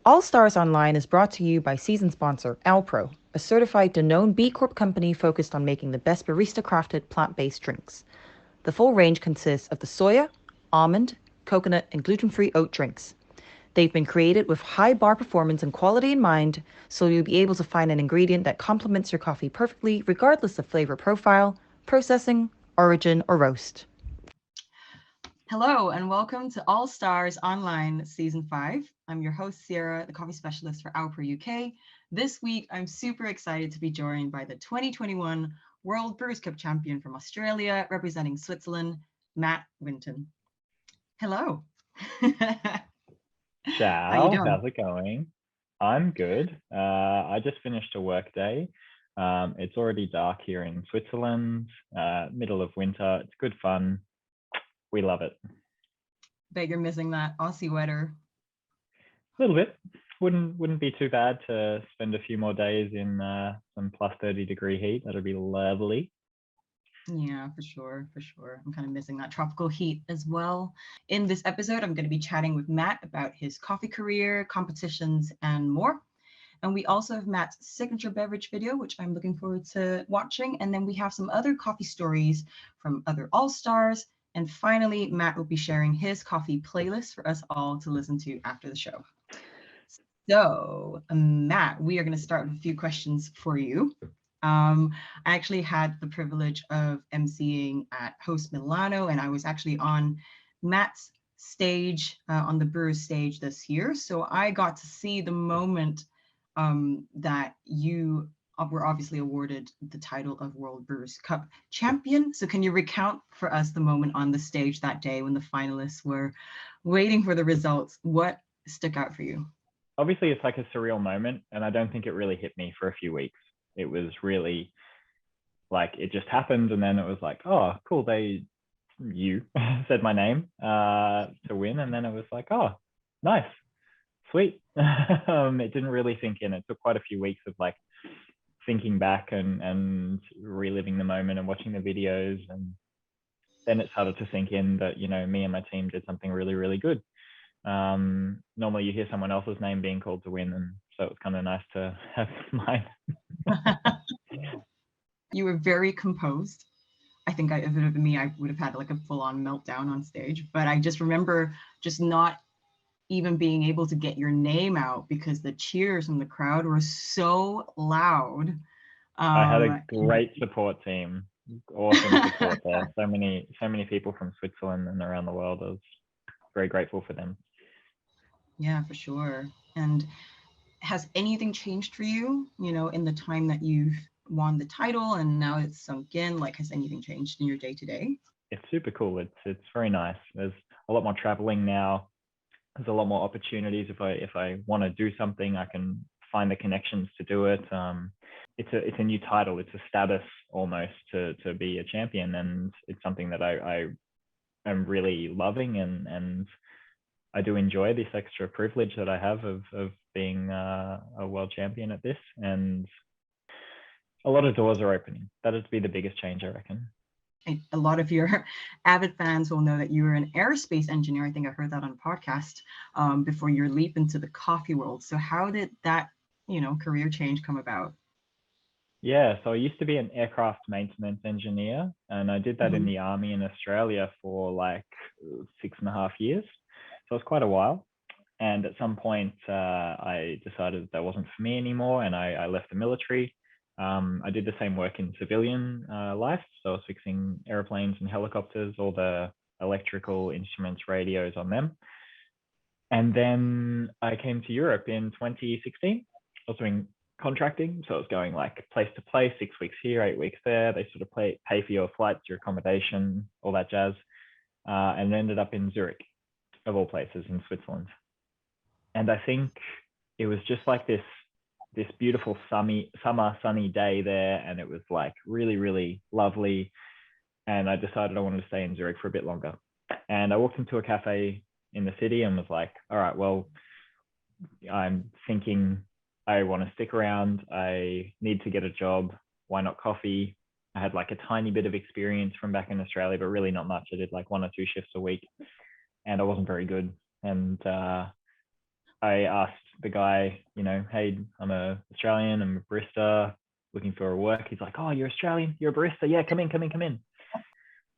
All Stars Online is brought to you by season sponsor Alpro, a certified Danone B Corp company focused on making the best barista-crafted plant-based drinks. The full range consists of the soya, almond, coconut, and gluten-free oat drinks. They've been created with high bar performance and quality in mind, so you'll be able to find an ingredient that complements your coffee perfectly, regardless of flavor profile, processing, origin, or roast. Hello, and welcome to All Stars Online Season 5. I'm your host, Sierra, the coffee specialist for Alpro UK. This week, I'm super excited to be joined by the 2021 World Brewers Cup champion from Australia, representing Switzerland, Matt Winton. Hello. How you Ciao, doing? how's it going? I'm good. I just finished a work day. It's already dark here in Switzerland, middle of winter. It's good fun. We love it. Bet you're missing that Aussie weather. A little bit. Wouldn't be too bad to spend a few more days in some plus 30-degree heat. That'd be lovely. Yeah, for sure, for sure. I'm kind of missing that tropical heat as well. In this episode, I'm going to be chatting with Matt about his coffee career, competitions, and more. And we also have Matt's signature beverage video, which I'm looking forward to watching. And then we have some other coffee stories from other All-Stars. And finally, Matt will be sharing his coffee playlist for us all to listen to after the show. So, Matt, we are going to start with a few questions for you. I actually had the privilege of emceeing at Host Milano, and I was actually on Matt's stage, on the Brewers stage this year. So I got to see the moment that you were obviously awarded the title of World Brewers Cup champion. So can you recount for us the moment on the stage that day when the finalists were waiting for the results? What stuck out for you? Obviously, it's like a surreal moment, and I don't think it really hit me for a few weeks. It was really like it just happened, and then it was like, oh, cool, you said my name to win, and then it was like, oh, nice, sweet. It didn't really sink in. It took quite a few weeks of like thinking back and reliving the moment and watching the videos, and then it started to sink in that me and my team did something really, really good. Normally you hear someone else's name being called to win, and so it's kind of nice to have mine. You were very composed. I think if it had been me, I would have had like a full-on meltdown on stage. But I just remember just not even being able to get your name out because the cheers from the crowd were so loud. I had a Um, great support team, awesome support there. So many people from Switzerland and around the world. I was very grateful for them. yeah, for sure. And has anything changed for you, in the time that you've won the title and now it's sunk in? Like, has anything changed in your day to day? It's super cool. It's very nice. There's a lot more traveling now. There's a lot more opportunities. If I want to do something, I can find the connections to do it. It's a new title. It's a status almost to be a champion, and it's something that I am really loving, and I do enjoy this extra privilege that I have of being a world champion at this, and a lot of doors are opening. That would be the biggest change, I reckon. A lot of your avid fans will know that you were an aerospace engineer. I think I heard that on a podcast before your leap into the coffee world. So how did that, career change come about? Yeah, so I used to be an aircraft maintenance engineer, and I did that in Mm-hmm. the army in Australia for like 6.5 years. So it's quite a while. And at some point, I decided that wasn't for me anymore, and I left the military. I did the same work in civilian life, so I was fixing airplanes and helicopters, all the electrical instruments, radios on them. And then I came to Europe in 2016. I was doing contracting, so I was going like place to place, 6 weeks here, 8 weeks there. They sort of pay for your flights, your accommodation, all that jazz, and ended up in Zurich, of all places, in Switzerland. And I think it was just like this beautiful summer sunny day there, and it was like really, really lovely. And I decided I wanted to stay in Zurich for a bit longer. And I walked into a cafe in the city and was like, all right, well, I'm thinking I want to stick around. I need to get a job. Why not coffee? I had like a tiny bit of experience from back in Australia, but really not much. I did like 1 or 2 shifts a week, and I wasn't very good. And I asked the guy, hey, I'm a Australian, I'm a barista looking for work. He's like, oh, you're Australian, you're a barista? Yeah, come in.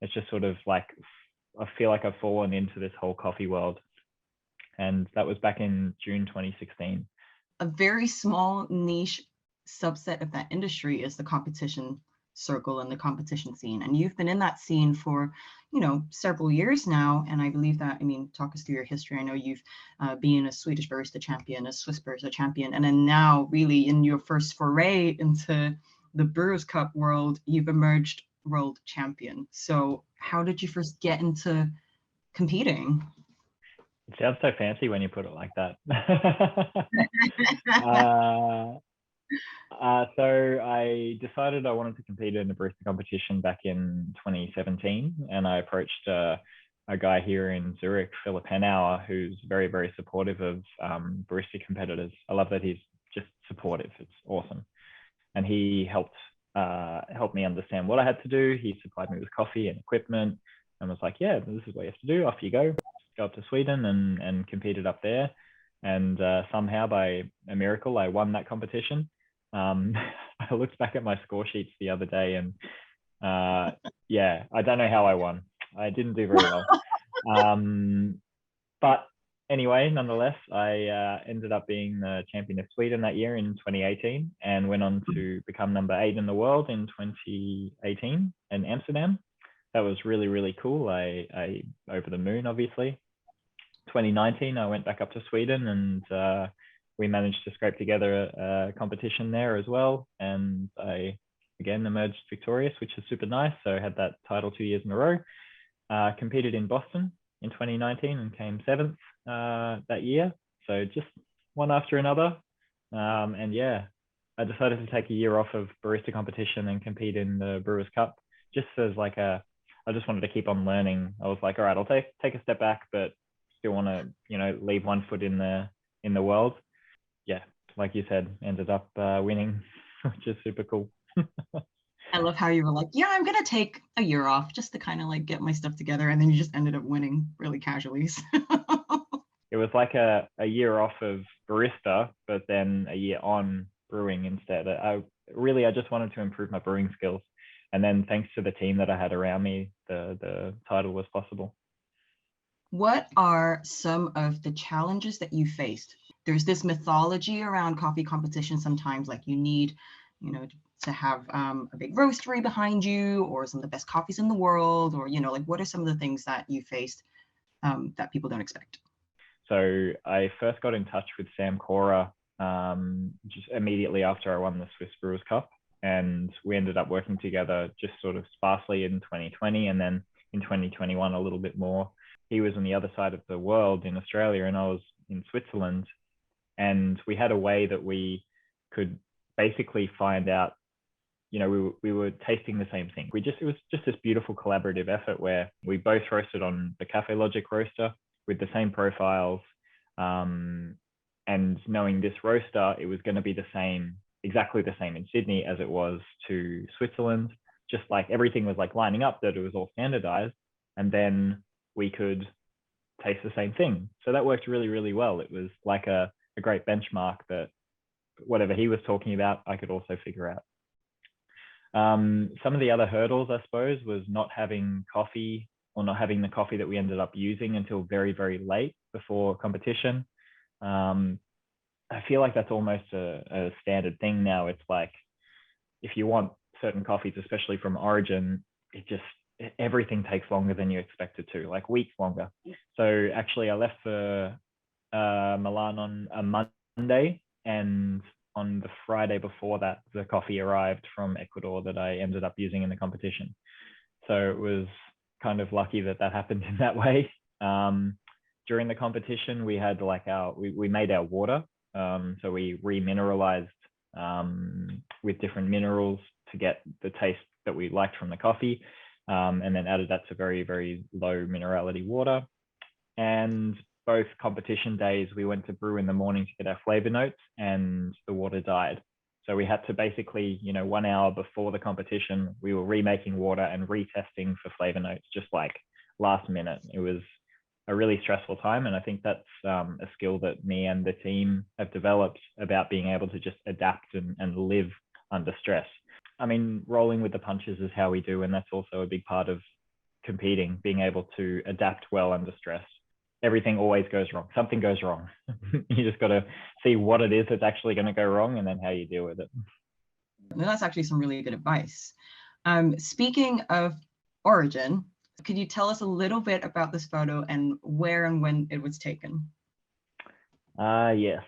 It's just sort of like, I feel like I've fallen into this whole coffee world. And that was back in June 2016. A very small niche subset of that industry is the competition circle and the competition scene. And you've been in that scene for, several years now. And I believe that, talk us through your history. I know you've been a Swedish barista champion, a Swiss barista champion, and then now really in your first foray into the Brewers Cup world, you've emerged world champion. So how did you first get into competing? It sounds so fancy when you put it like that. So I decided I wanted to compete in a barista competition back in 2017, and I approached a guy here in Zurich, Philip Henauer, who's very, very supportive of barista competitors. I love that he's just supportive. It's awesome. And he helped me understand what I had to do. He supplied me with coffee and equipment and was like, yeah, this is what you have to do. Off you go. Go up to Sweden and competed up there. And somehow by a miracle, I won that competition. I looked back at my score sheets the other day and yeah, I don't know how I won. I didn't do very well. But anyway, nonetheless, I ended up being the champion of Sweden that year in 2018 and went on to become number 8 in the world in 2018 in Amsterdam. That was really, really cool. I over the moon, obviously. 2019, I went back up to Sweden and we managed to scrape together a competition there as well. And I, again, emerged victorious, which is super nice. So I had that title 2 years in a row. Competed in Boston in 2019 and came 7th that year. So just one after another. And yeah, I decided to take a year off of barista competition and compete in the Brewers Cup just as like I just wanted to keep on learning. I was like, all right, I'll take a step back, but still want to, leave one foot in the world. Yeah, like you said, ended up winning, which is super cool. I love how you were like, yeah, I'm going to take a year off just to kind of like get my stuff together. And then you just ended up winning really casually. It was like a year off of barista, but then a year on brewing instead. I just wanted to improve my brewing skills. And then thanks to the team that I had around me, the title was possible. What are some of the challenges that you faced? There's this mythology around coffee competition sometimes, like you need, to have a big roastery behind you or some of the best coffees in the world, or, like what are some of the things that you faced that people don't expect? So I first got in touch with Sam Cora just immediately after I won the Swiss Brewers Cup. And we ended up working together just sort of sparsely in 2020. And then in 2021, a little bit more. He was on the other side of the world in Australia and I was in Switzerland. And we had a way that we could basically find out, we were tasting the same thing. It was just this beautiful collaborative effort where we both roasted on the Cafe Logic roaster with the same profiles. And knowing this roaster, it was going to be exactly the same in Sydney as it was to Switzerland. Just like everything was like lining up, that it was all standardized. And then we could taste the same thing. So that worked really, really well. It was like a great benchmark that whatever he was talking about, I could also figure out. Some of the other hurdles, I suppose, was not having coffee or not having the coffee that we ended up using until very, very late before competition. I feel like that's almost a standard thing now. It's like, if you want certain coffees, especially from origin, everything takes longer than you expect it to, like weeks longer. So actually I left for Milan on a Monday, and on the Friday before that, the coffee arrived from Ecuador that I ended up using in the competition. So it was kind of lucky that happened in that way. During the competition, we had we made our water. So we remineralized with different minerals to get the taste that we liked from the coffee. And then added that to very, very low minerality water. And both competition days, we went to brew in the morning to get our flavor notes and the water died. So we had to basically, 1 hour before the competition, we were remaking water and retesting for flavor notes, just like last minute. It was a really stressful time. And I think that's a skill that me and the team have developed about being able to just adapt and live under stress. I mean, rolling with the punches is how we do, and that's also a big part of competing, being able to adapt well under stress. Everything always goes wrong. Something goes wrong. You just got to see what it is that's actually going to go wrong and then how you deal with it. That's actually some really good advice. Speaking of origin, could you tell us a little bit about this photo and where and when it was taken? Yes,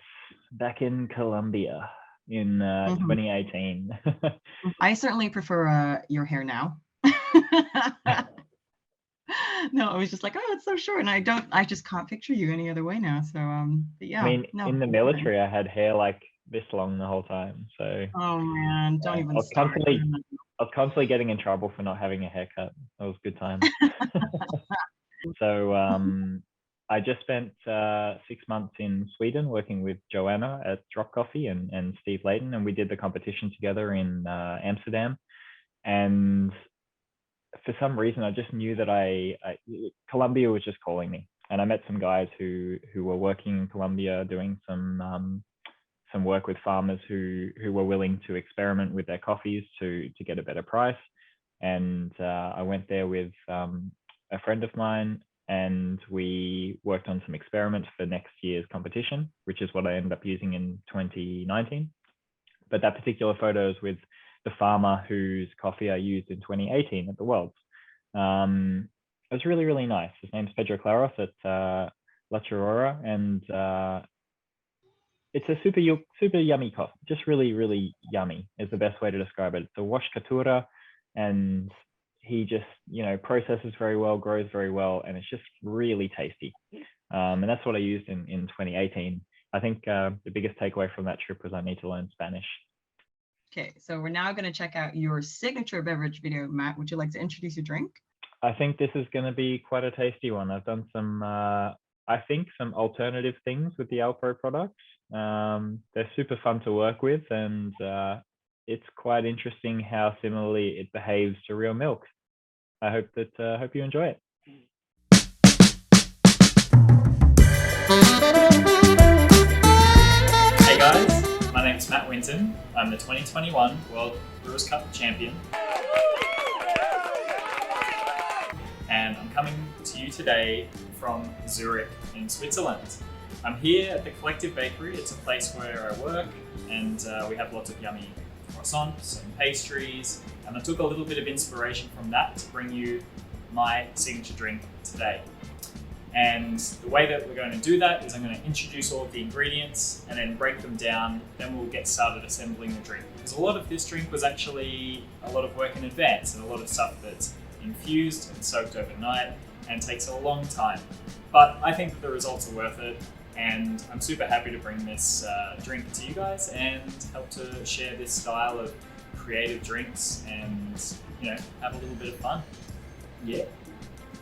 back in Colombia in 2018. I certainly prefer your hair now. No, I was just like, oh, it's so short, and I just can't picture you any other way now. So, but yeah. I mean, in the military, I had hair like this long the whole time. So. Oh man, don't even start. I was constantly getting in trouble for not having a haircut. That was a good time. So I just spent 6 months in Sweden working with Joanna at Drop Coffee and Steve Layton, and we did the competition together in Amsterdam. And for some reason, I just knew that Colombia was just calling me. And I met some guys who were working in Colombia doing some work with farmers who were willing to experiment with their coffees to get a better price. And I went there with a friend of mine, and we worked on some experiments for next year's competition, which is what I ended up using in 2019. But that particular photo is with the farmer whose coffee I used in 2018 at the Worlds. It was really, really nice. His name's Pedro Claros at La Chorora, and it's a super yummy coffee. Just really, really yummy is the best way to describe it. It's a wash catura, and he just, processes very well, grows very well, and it's just really tasty. And that's what I used in 2018. I think the biggest takeaway from that trip was I need to learn Spanish. Okay, so we're now going to check out your signature beverage video. Matt, would you like to introduce your drink? I think this is going to be quite a tasty one. I've done some alternative things with the Alpro products. They're super fun to work with, and it's quite interesting how similarly it behaves to real milk. I hope you enjoy it. Hey guys, my name's Matt Winton. I'm the 2021 World Brewers Cup champion. And I'm coming to you today from Zurich in Switzerland. I'm here at the Collective Bakery. It's a place where I work, and we have lots of yummy croissants and pastries. And I took a little bit of inspiration from that to bring you my signature drink today. And the way that we're going to do that is I'm going to introduce all of the ingredients and then break them down. Then we'll get started assembling the drink. Because a lot of this drink was actually a lot of work in advance and a lot of stuff that's infused and soaked overnight and takes a long time. But I think that the results are worth it, and I'm super happy to bring this drink to you guys and help to share this style of creative drinks and have a little bit of fun. Yeah,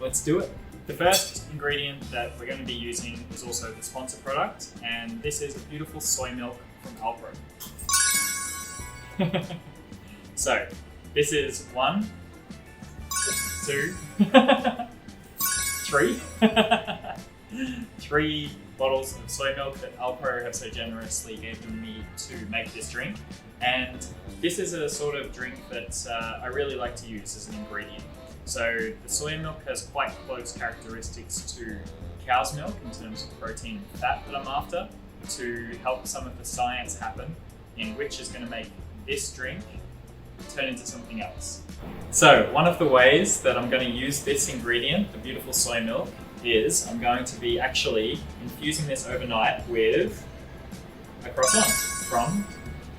let's do it. The first ingredient that we're going to be using is also the sponsor product, and this is a beautiful soy milk from Alpro. So this is 1, 2, 3 3 bottles of soy milk that Alpro have so generously given me to make this drink. And this is a sort of drink that I really like to use as an ingredient. So the soy milk has quite close characteristics to cow's milk in terms of protein and fat that I'm after, to help some of the science happen, in which is going to make this drink turn into something else. So one of the ways that I'm going to use this ingredient, the beautiful soy milk, is I'm going to be actually infusing this overnight with a croissant from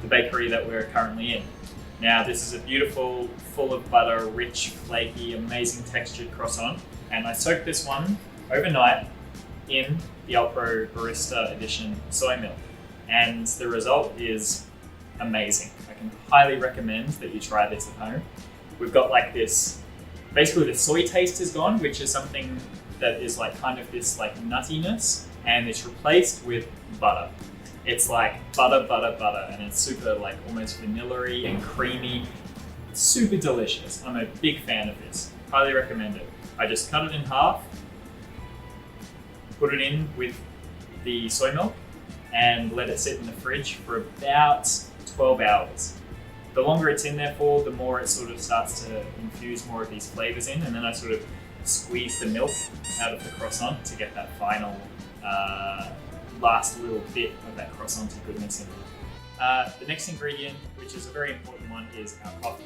the bakery that we're currently in. Now this is a beautiful, full of butter, rich, flaky, amazing textured croissant, and I soaked this one overnight in the Alpro Barista Edition soy milk, and the result is amazing. I can highly recommend that you try this at home. We've got like this, basically the soy taste is gone, which is something that is like kind of this like nuttiness, and it's replaced with butter. It's like butter, and it's super like almost vanilla-y and creamy. It's super delicious. I'm a big fan of this. Highly recommend it. I just cut it in half, put it in with the soy milk and let it sit in the fridge for about 12 hours. The longer it's in there for, the more it sort of starts to infuse more of these flavors in, and then I sort of squeeze the milk out of the croissant to get that final last little bit of that croissant goodness in there. The next ingredient, which is a very important one, is our coffee.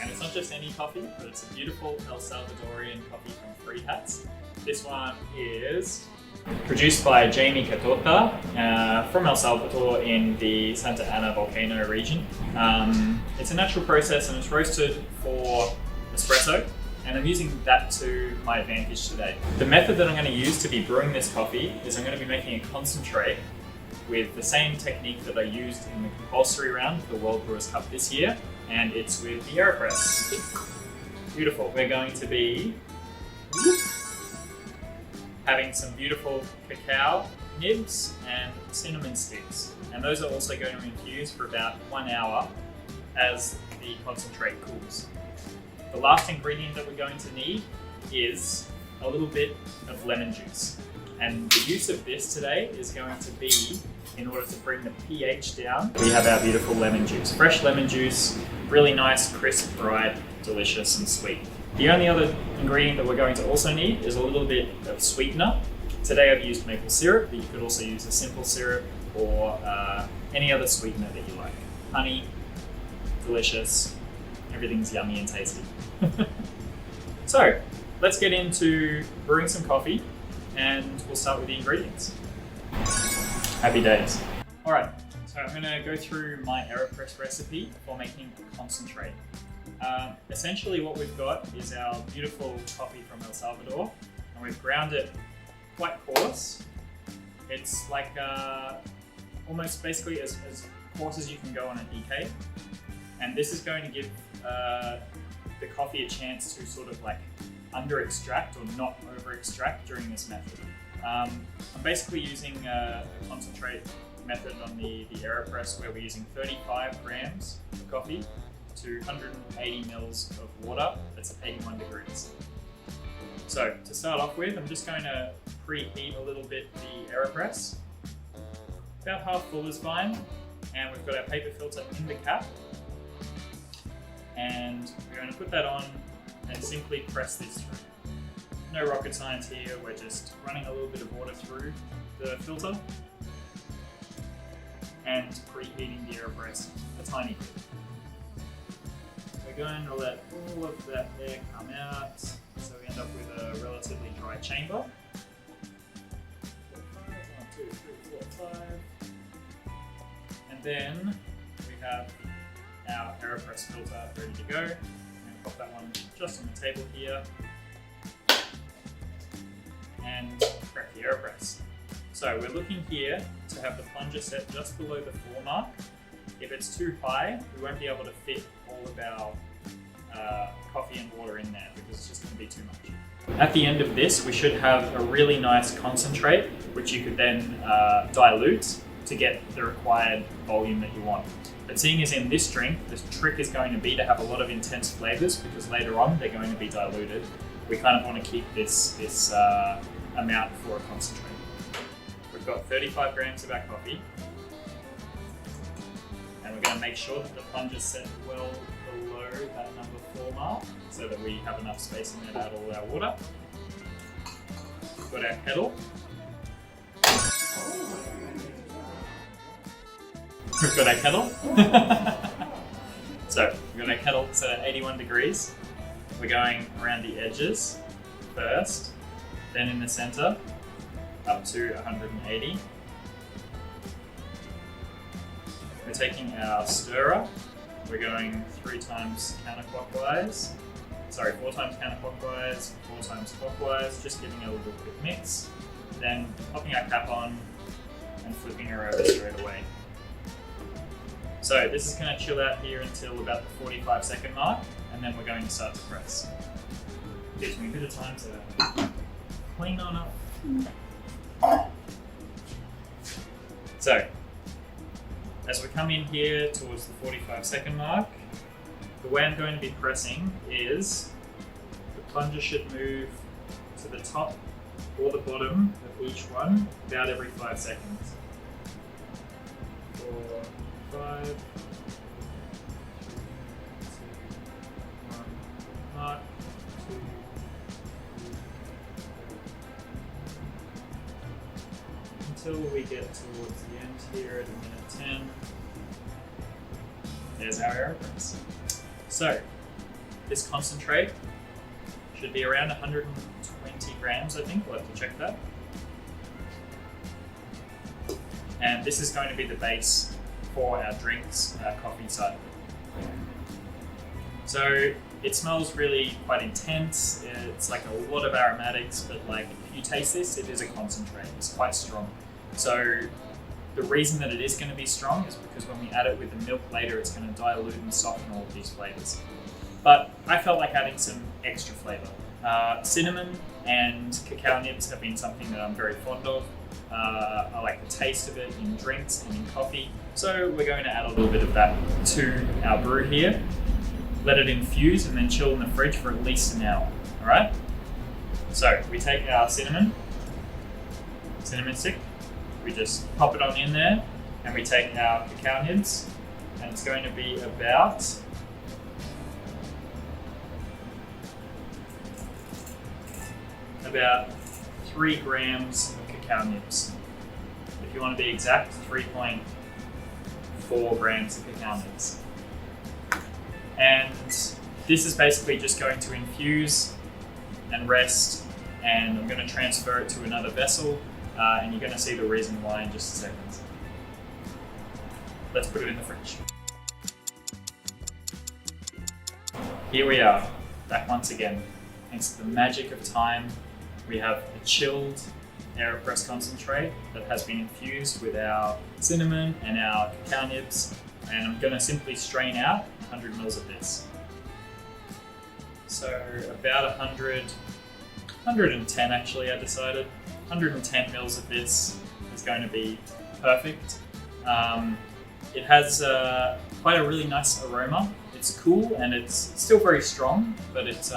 And it's not just any coffee, but it's a beautiful El Salvadorian coffee from Three Hats. This one is produced by Jamie Catota from El Salvador in the Santa Ana volcano region. It's a natural process and it's roasted for espresso, and I'm using that to my advantage today. The method that I'm going to use to be brewing this coffee is I'm going to be making a concentrate with the same technique that I used in the compulsory round of the World Brewers Cup this year, and it's with the AeroPress. Beautiful. We're going to be having some beautiful cacao nibs and cinnamon sticks, and those are also going to infuse for about 1 hour as the concentrate cools. The last ingredient that we're going to need is a little bit of lemon juice, and the use of this today is going to be in order to bring the pH down. We have our beautiful lemon juice, fresh lemon juice, really nice, crisp, bright, delicious and sweet. The only other ingredient that we're going to also need is a little bit of sweetener. Today I've used maple syrup, but you could also use a simple syrup or any other sweetener that you like. Honey, delicious, everything's yummy and tasty. So let's get into brewing some coffee and we'll start with the ingredients. Happy days. All right, so I'm gonna go through my AeroPress recipe for making a concentrate. Essentially what we've got is our beautiful coffee from El Salvador, and we've ground it quite coarse. It's like almost basically as coarse as you can go on an EK. And this is going to give the coffee a chance to sort of like under extract or not over extract during this method. I'm basically using a concentrate method on the AeroPress where we're using 35 grams of coffee to 180 mils of water that's at 81 degrees. So to start off with, I'm just going to preheat a little bit the AeroPress. About half full is fine, and we've got our paper filter in the cap. And we're going to put that on and simply press this through. No rocket science here, we're just running a little bit of water through the filter and preheating the AeroPress a tiny bit. We're going to let all of that air come out so we end up with a relatively dry chamber. 1, 2, 3, 4, 5. And then we have our AeroPress filter ready to go. I'm going to pop that one just on the table here and crack the AeroPress. So we're looking here to have the plunger set just below the 4 mark. If it's too high, we won't be able to fit all of our coffee and water in there because it's just going to be too much. At the end of this, we should have a really nice concentrate, which you could then dilute to get the required volume that you want. But seeing as in this drink, the trick is going to be to have a lot of intense flavors because later on they're going to be diluted. We kind of want to keep this amount for a concentrate. We've got 35 grams of our coffee, and we're going to make sure that the plunger's set well below that number 4 mark so that we have enough space in there to add all our water. We've got our kettle. We've got our kettle. So we've got our kettle set at 81 degrees. We're going around the edges first, then in the center, up to 180. We're taking our stirrer. We're going 3 times counterclockwise. Sorry, 4 times counterclockwise, 4 times clockwise, just giving it a little quick mix. Then popping our cap on and flipping her over straight away. So this is going to chill out here until about the 45-second mark, and then we're going to start to press. Gives me a bit of time to clean on up. So, as we come in here towards the 45-second mark, the way I'm going to be pressing is the plunger should move to the top or the bottom of each one about every 5 seconds. 4, 5, 2, 1, mark, 2, 3, until we get towards the end here at a minute 10. There's our aeropress. So, this concentrate should be around 120 grams, I think. We'll have to check that. And this is going to be the base for our drinks, our coffee side. So it smells really quite intense. It's like a lot of aromatics, but like if you taste this, it is a concentrate. It's quite strong. So the reason that it is going to be strong is because when we add it with the milk later, it's going to dilute and soften all of these flavors. But I felt like adding some extra flavor. Cinnamon and cacao nibs have been something that I'm very fond of. I like the taste of it in drinks and in coffee. So we're going to add a little bit of that to our brew here. Let it infuse and then chill in the fridge for at least an hour. All right? So we take our cinnamon stick, we just pop it on in there, and we take our cacao nibs, and it's going to be about about 3 grams of cacao nibs. If you want to be exact, 3.4 grams of cacao nibs. And this is basically just going to infuse and rest, and I'm going to transfer it to another vessel, and you're going to see the reason why in just a second. Let's put it in the fridge. Here we are, back once again. Thanks to the magic of time, we have a chilled AeroPress concentrate that has been infused with our cinnamon and our cacao nibs, and I'm going to simply strain out 100 mils of this. So about 110 actually, I decided. 110 mils of this is going to be perfect. It has quite a really nice aroma. It's cool and it's still very strong, but it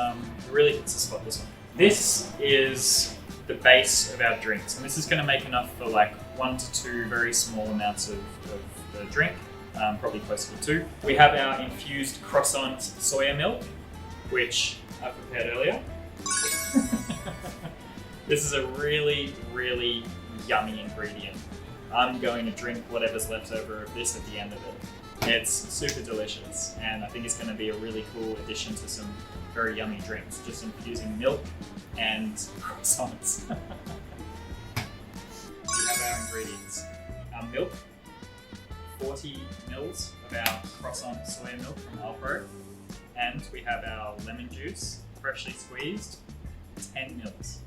really hits the spot, this one. This is the base of our drinks, and this is going to make enough for like 1 to 2 very small amounts of the drink, probably closer to 2. We have our infused croissant soya milk, which I prepared earlier. This is a really, really yummy ingredient. I'm going to drink whatever's left over of this at the end of it. It's super delicious, and I think it's going to be a really cool addition to some very yummy drinks, just infusing milk and croissants. We have our ingredients. Our milk, 40 mils of our croissant soya milk from Alpro, and we have our lemon juice, freshly squeezed, 10 mils.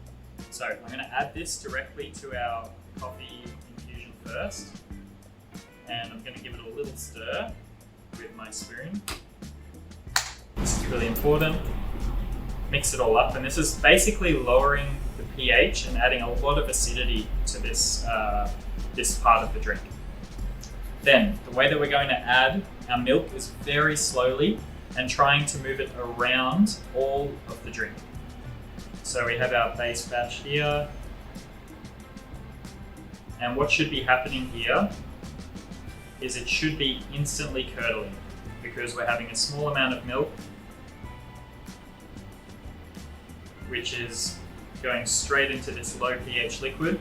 So I'm going to add this directly to our coffee infusion first, and I'm going to give it a little stir with my spoon. This is really important. Mix it all up, and this is basically lowering the pH and adding a lot of acidity to this, this part of the drink. Then, the way that we're going to add our milk is very slowly and trying to move it around all of the drink. So we have our base batch here, and what should be happening here is it should be instantly curdling because we're having a small amount of milk which is going straight into this low pH liquid.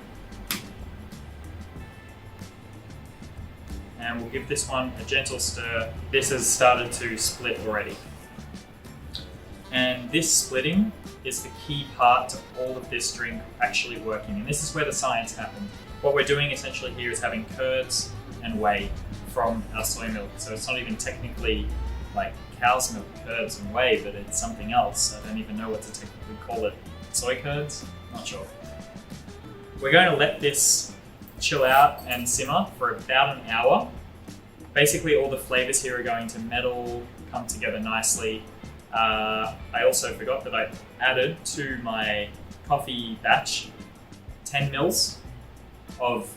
And we'll give this one a gentle stir. This has started to split already. And this splitting is the key part to all of this drink actually working. And this is where the science happens. What we're doing essentially here is having curds and whey from our soy milk. So it's not even technically like cow's milk, curds and whey, but it's something else. I don't even know what to technically call it. Soy curds? Not sure. We're going to let this chill out and simmer for about an hour. Basically all the flavors here are going to mellow, come together nicely. I also forgot that I added to my coffee batch 10 mils of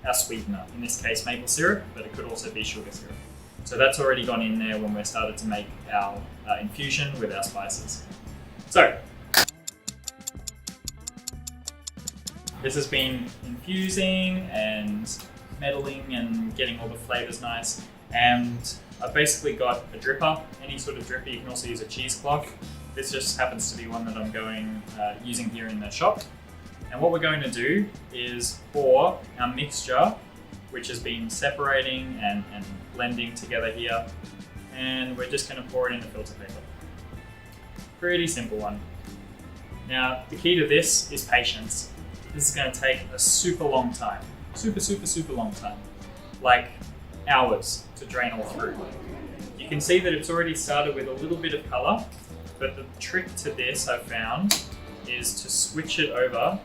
our sweetener, in this case maple syrup, but it could also be sugar syrup. So that's already gone in there when we started to make our infusion with our spices. So, This has been infusing and meddling and getting all the flavors nice. And I've basically got a dripper, any sort of dripper. You can also use a cheesecloth. This just happens to be one that I'm using here in the shop. And what we're going to do is pour our mixture, which has been separating and blending together here. And we're just going to pour it in the filter paper. Pretty simple one. Now, the key to this is patience. This is going to take a super long time. Super long time. Like hours to drain all through. You can see that it's already started with a little bit of color, but the trick to this I've found is to switch it over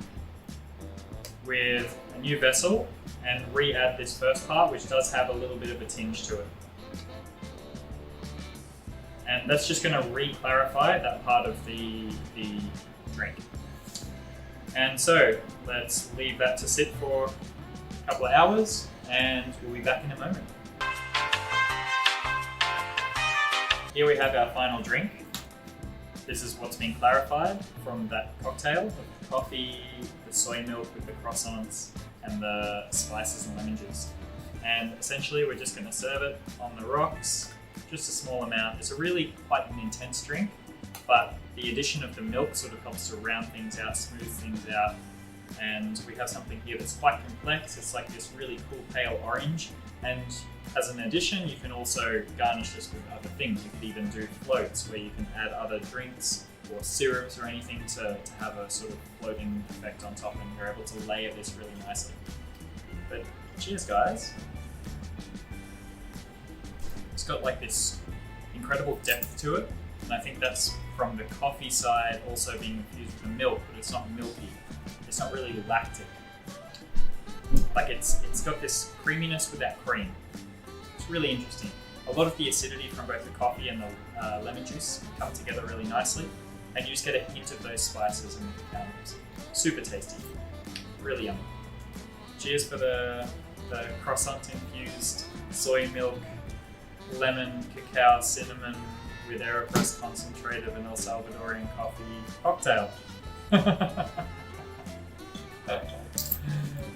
with a new vessel and re-add this first part, which does have a little bit of a tinge to it. And that's just going to re-clarify that part of the drink. And so let's leave that to sit for a couple of hours and we'll be back in a moment. Here we have our final drink. This is what's been clarified from that cocktail of the coffee, the soy milk with the croissants, and the spices and lemon juice. And essentially we're just going to serve it on the rocks, just a small amount. It's a really quite an intense drink, but the addition of the milk sort of helps to round things out, smooth things out. And we have something here that's quite complex. It's like this really cool pale orange. And as an addition, you can also garnish this with other things. You could even do floats where you can add other drinks or syrups or anything to have a sort of floating effect on top, and you're able to layer this really nicely. But cheers, guys. It's got like this incredible depth to it, and I think that's from the coffee side also being infused with the milk, but it's not milky. It's not really lactic. Like it's got this creaminess without cream. It's really interesting. A lot of the acidity from both the coffee and the lemon juice come together really nicely, and you just get a hint of those spices and the cacao nibs. Super tasty. Really yummy. Cheers for the croissant infused soy milk, lemon, cacao, cinnamon with AeroPress concentrate of an El Salvadorian coffee cocktail.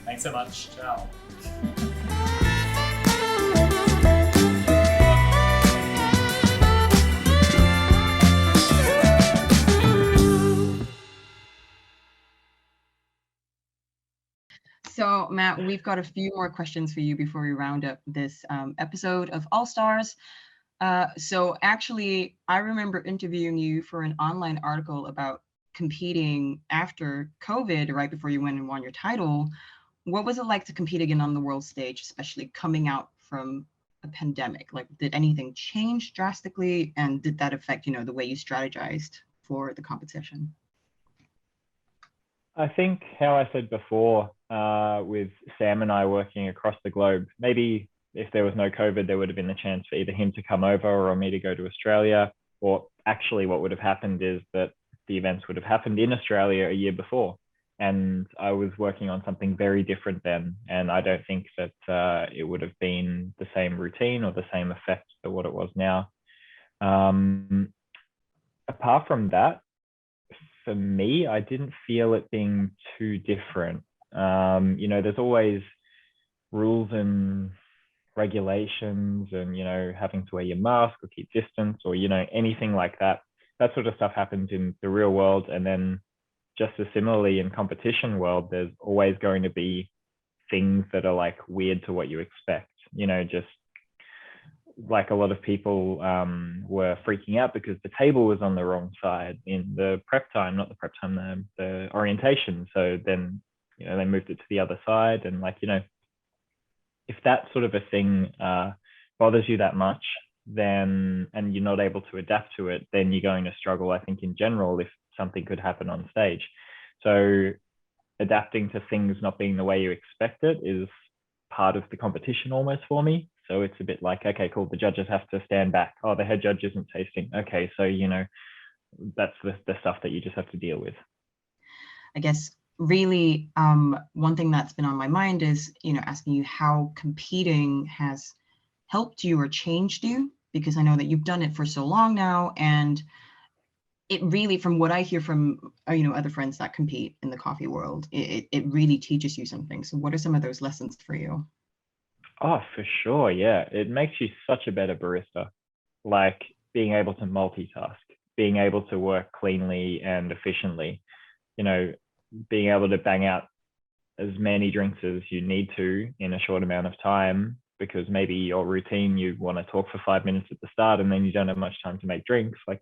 Thanks so much. Ciao. So, Matt, we've got a few more questions for you before we round up this episode of All Stars. So actually, I remember interviewing you for an online article about competing after COVID, right before you went and won your title. What was it like to compete again on the world stage, especially coming out from a pandemic? Like, did anything change drastically? And did that affect, the way you strategized for the competition? I think how I said before, with Sam and I working across the globe, maybe if there was no COVID, there would have been the chance for either him to come over or me to go to Australia. Or actually what would have happened is that the events would have happened in Australia a year before. And I was working on something very different then. And I don't think that it would have been the same routine or the same effect for what it was now. Apart from that, for me, I didn't feel it being too different. There's always rules and regulations and, having to wear your mask or keep distance or, anything like that. That sort of stuff happens in the real world. And then just as similarly in competition world, there's always going to be things that are like weird to what you expect, just like a lot of people were freaking out because the table was on the wrong side in the prep time, not the prep time, the orientation. So then, they moved it to the other side. And if that sort of a thing bothers you that much, then, and you're not able to adapt to it, then you're going to struggle, I think, in general, if something could happen on stage. So adapting to things not being the way you expect it is part of the competition almost for me. So it's a bit like, okay, cool, the judges have to stand back. Oh, the head judge isn't tasting. Okay, so, that's the stuff that you just have to deal with. I guess really one thing that's been on my mind is, asking you how competing has helped you or changed you, because I know that you've done it for so long now. And it really, from what I hear from other friends that compete in the coffee world, it really teaches you something. So what are some of those lessons for you? Oh, for sure. Yeah. It makes you such a better barista. Like being able to multitask, being able to work cleanly and efficiently, you know, being able to bang out as many drinks as you need to in a short amount of time, because maybe your routine, you want to talk for 5 minutes at the start and then you don't have much time to make drinks. Like,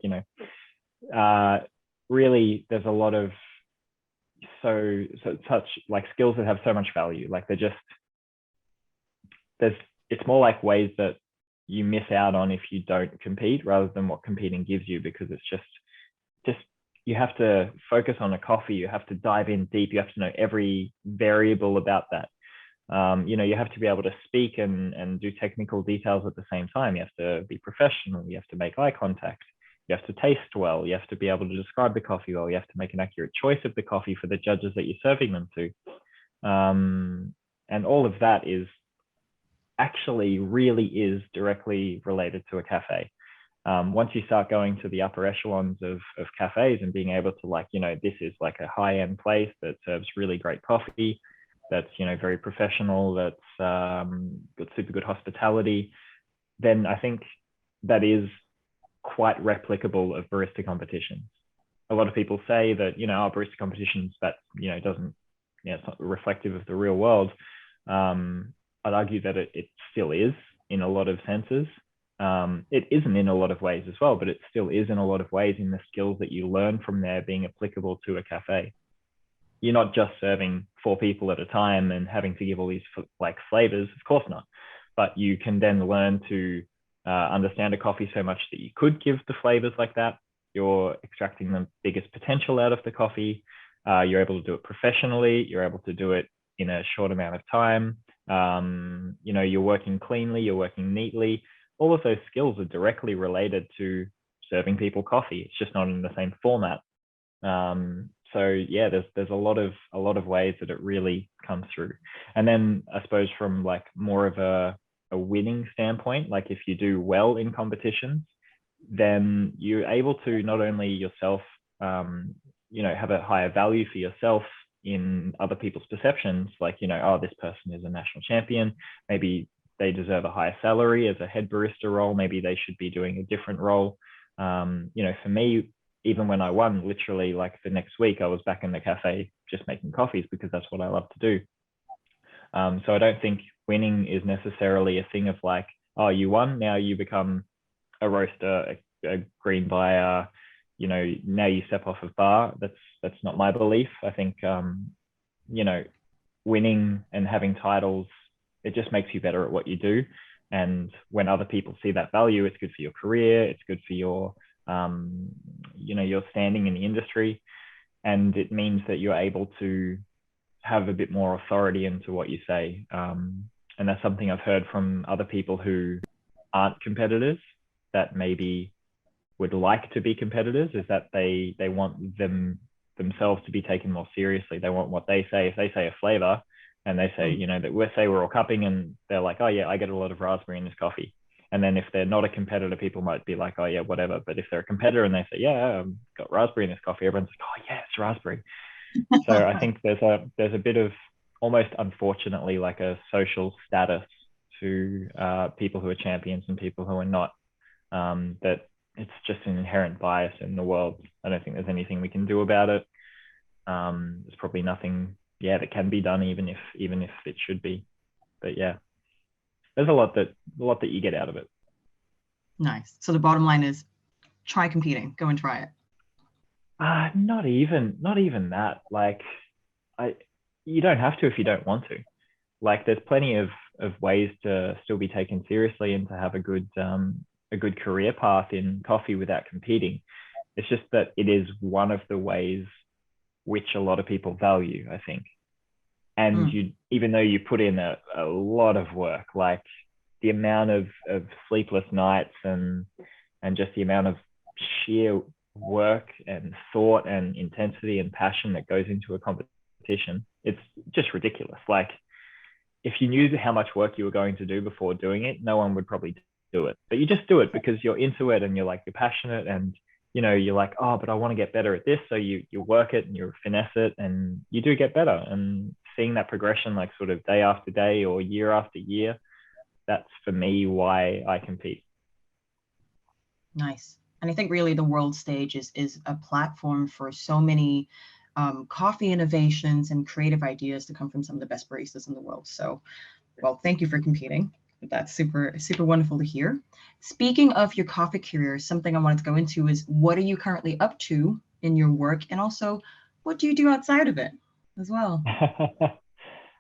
really, there's a lot of such like skills that have so much value. Like it's more like ways that you miss out on if you don't compete, rather than what competing gives you, because it's just you have to focus on a coffee, you have to dive in deep, you have to know every variable about that. You have to be able to speak and do technical details at the same time. You have to be professional, you have to make eye contact, you have to taste well, you have to be able to describe the coffee well, you have to make an accurate choice of the coffee for the judges that you're serving them to. And all of that is actually really is directly related to a cafe. Once you start going to the upper echelons of cafes and being able to this is like a high-end place that serves really great coffee, that's very professional, that's got super good hospitality, then I think that is quite replicable of barista competitions. A lot of people say that our barista competitions, that doesn't, it's not reflective of the real world. I'd argue that it still is in a lot of senses. It isn't in a lot of ways as well, but it still is in a lot of ways in the skills that you learn from there being applicable to a cafe. You're not just serving 4 people at a time and having to give all these flavors, of course not. But you can then learn to understand a coffee so much that you could give the flavors like that. You're extracting the biggest potential out of the coffee. You're able to do it professionally. You're able to do it in a short amount of time. You're working cleanly, you're working neatly. All of those skills are directly related to serving people coffee. It's just not in the same format. So yeah, there's a lot of ways that it really comes through. And then I suppose from more of a winning standpoint, like if you do well in competitions, then you're able to not only yourself, have a higher value for yourself in other people's perceptions, oh, this person is a national champion, maybe they deserve a higher salary as a head barista role, maybe they should be doing a different role. For me, even when I won, literally the next week, I was back in the cafe just making coffees because that's what I love to do. So I don't think winning is necessarily a thing of oh, you won, now you become a roaster, a green buyer, now you step off of bar. That's not my belief. I think, winning and having titles, it just makes you better at what you do. And when other people see that value, it's good for your career. It's good for your, your standing in the industry. And it means that you're able to have a bit more authority into what you say. And that's something I've heard from other people who aren't competitors that maybe would like to be competitors, is that they want themselves to be taken more seriously. They want what they say. If they say a flavor and they say, that we say we're all cupping, and they're like, oh yeah, I get a lot of raspberry in this coffee. And then if they're not a competitor, people might be like, oh yeah, whatever. But if they're a competitor and they say, yeah, I've got raspberry in this coffee, everyone's like, oh yeah, it's raspberry. So I think there's a bit of, almost unfortunately, a social status to people who are champions and people who are not, that it's just an inherent bias in the world. I don't think there's anything we can do about it. There's probably nothing, that can be done, even if it should be. But yeah, there's a lot that you get out of it. Nice. So the bottom line is, try competing. Go and try it. Not even that. You don't have to if you don't want to. There's plenty of ways to still be taken seriously and to have a good career path in coffee without competing. It's just that it is one of the ways which a lot of people value, I think. And even though you put in a lot of work, the amount of sleepless nights and just the amount of sheer work and thought and intensity and passion that goes into a competition, it's just ridiculous. If you knew how much work you were going to do before doing it, no one would probably do it. But you just do it because you're into it and you're passionate, and you're like, oh, but I want to get better at this. So you work it and you finesse it and you do get better. And seeing that progression, like sort of day after day or year after year, that's for me why I compete. Nice. And I think really the world stage is a platform for so many coffee innovations and creative ideas to come from some of the best baristas in the world. So, well, thank you for competing. That's super, super wonderful to hear. Speaking of your coffee career, something I wanted to go into is what are you currently up to in your work? And also, what do you do outside of it as well?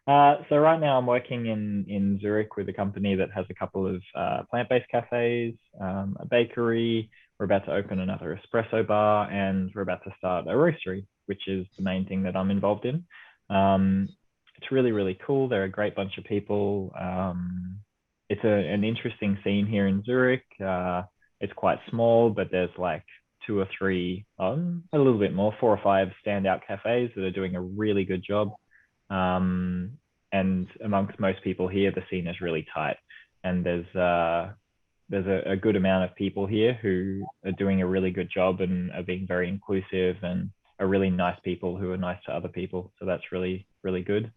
So right now I'm working in Zurich with a company that has a couple of plant-based cafes, a bakery. We're about to open another espresso bar, and we're about to start a roastery, which is the main thing that I'm involved in. It's really, really cool. They're a great bunch of people. It's an interesting scene here in Zurich. It's quite small, but there's like 2 or 3, a little bit more, 4 or 5 standout cafes that are doing a really good job. And amongst most people here, the scene is really tight, and there's a good amount of people here who are doing a really good job and are being very inclusive and are really nice people who are nice to other people. So that's really, really good.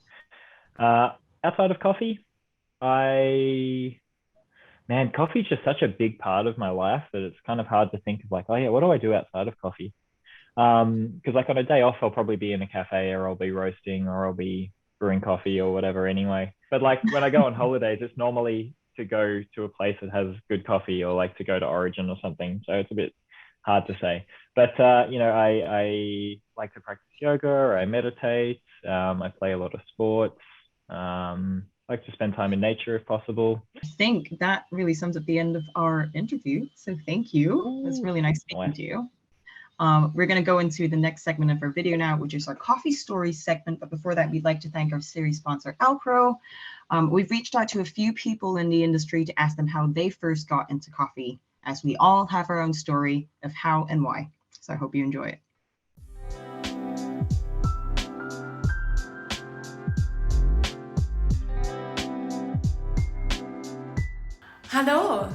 Outside of coffee, coffee is just such a big part of my life that it's kind of hard to think of like, oh yeah, what do I do outside of coffee? Because like on a day off, I'll probably be in a cafe, or I'll be roasting, or I'll be brewing coffee or whatever anyway. But like when I go on holidays, it's normally to go to a place that has good coffee, or like to go to Origin or something. So it's a bit hard to say. But, I like to practice yoga, or I meditate. I play a lot of sports. Like to spend time in nature if possible. I think that really sums up the end of our interview. So thank you. It was really nice speaking to you. We're going to go into the next segment of our video now, which is our coffee stories segment. But before that, we'd like to thank our series sponsor, Alpro. We've reached out to a few people in the industry to ask them how they first got into coffee, as we all have our own story of how and why. So I hope you enjoy it. Hello,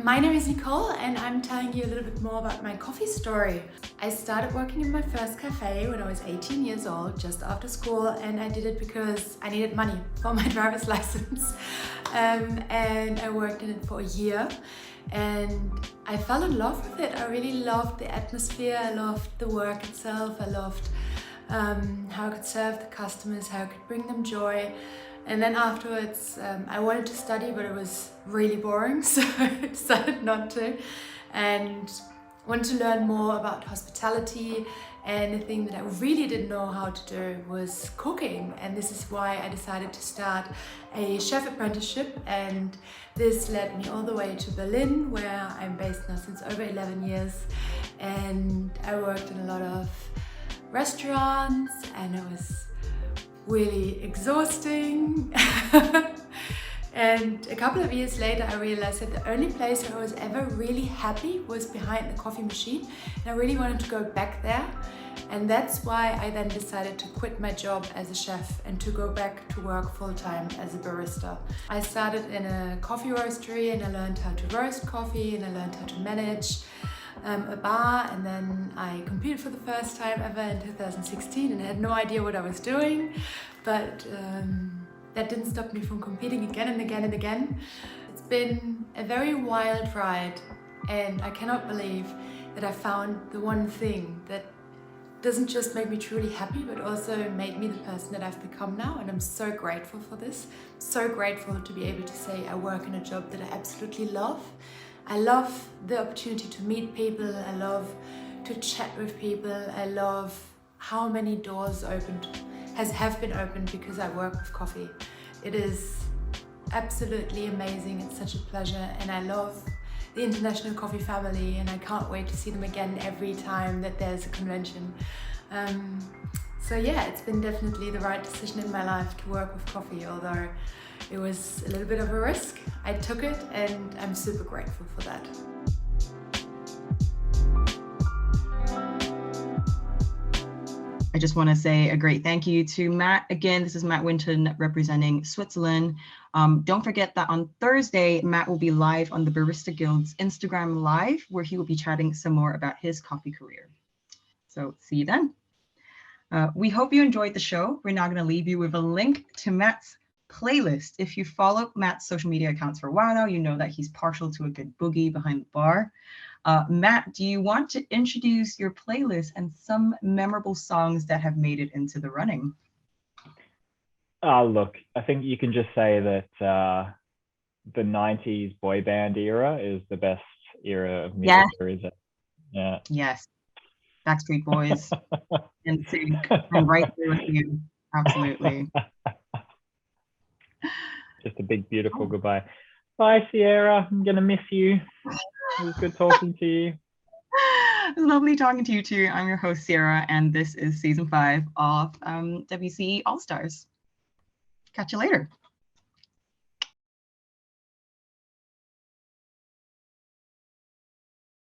my name is Nicole, and I'm telling you a little bit more about my coffee story. I started working in my first cafe when I was 18 years old, just after school, and I did it because I needed money for my driver's license. And I worked in it for a year, and I fell in love with it. I really loved the atmosphere, I loved the work itself, I loved how I could serve the customers, how I could bring them joy. And then afterwards, I wanted to study, but it was really boring, so I decided not to, and wanted to learn more about hospitality. And the thing that I really didn't know how to do was cooking, and this is why I decided to start a chef apprenticeship, and this led me all the way to Berlin, where I'm based now since over 11 years, and I worked in a lot of restaurants, and it was really exhausting. And a couple of years later, I realized that the only place where I was ever really happy was behind the coffee machine, and I really wanted to go back there. And that's why I then decided to quit my job as a chef and to go back to work full-time as a barista. I started in a coffee roastery, and I learned how to roast coffee, and I learned how to manage a bar, and then I competed for the first time ever in 2016, and I had no idea what I was doing, but that didn't stop me from competing again and again and again. It's been a very wild ride, and I cannot believe that I found the one thing that doesn't just make me truly happy, but also made me the person that I've become now, and I'm so grateful for this. So grateful to be able to say I work in a job that I absolutely love. I love the opportunity to meet people, I love to chat with people, I love how many doors have been opened because I work with coffee. It is absolutely amazing, it's such a pleasure, and I love the International Coffee family, and I can't wait to see them again every time that there's a convention. So yeah, it's been definitely the right decision in my life to work with coffee, although it was a little bit of a risk. I took it, and I'm super grateful for that. I just want to say a great thank you to Matt. Again, this is Matt Winton representing Switzerland. Don't forget that on Thursday, Matt will be live on the Barista Guild's Instagram Live, where he will be chatting some more about his coffee career. So see you then. We hope you enjoyed the show. We're now going to leave you with a link to Matt's playlist. If you follow Matt's social media accounts for a while now, you know that he's partial to a good boogie behind the bar. Matt, do you want to introduce your playlist and some memorable songs that have made it into the running? Look, I think you can just say that the 90s boy band era is the best era of music there is. Yeah. Yes. Backstreet Boys, NSYNC, I'm right there with you. Absolutely. Just a big, beautiful goodbye. Bye, Sierra. I'm going to miss you. It was good talking to you. It's lovely talking to you too. I'm your host, Sierra, and this is season 5 of WCE All Stars. Catch you later.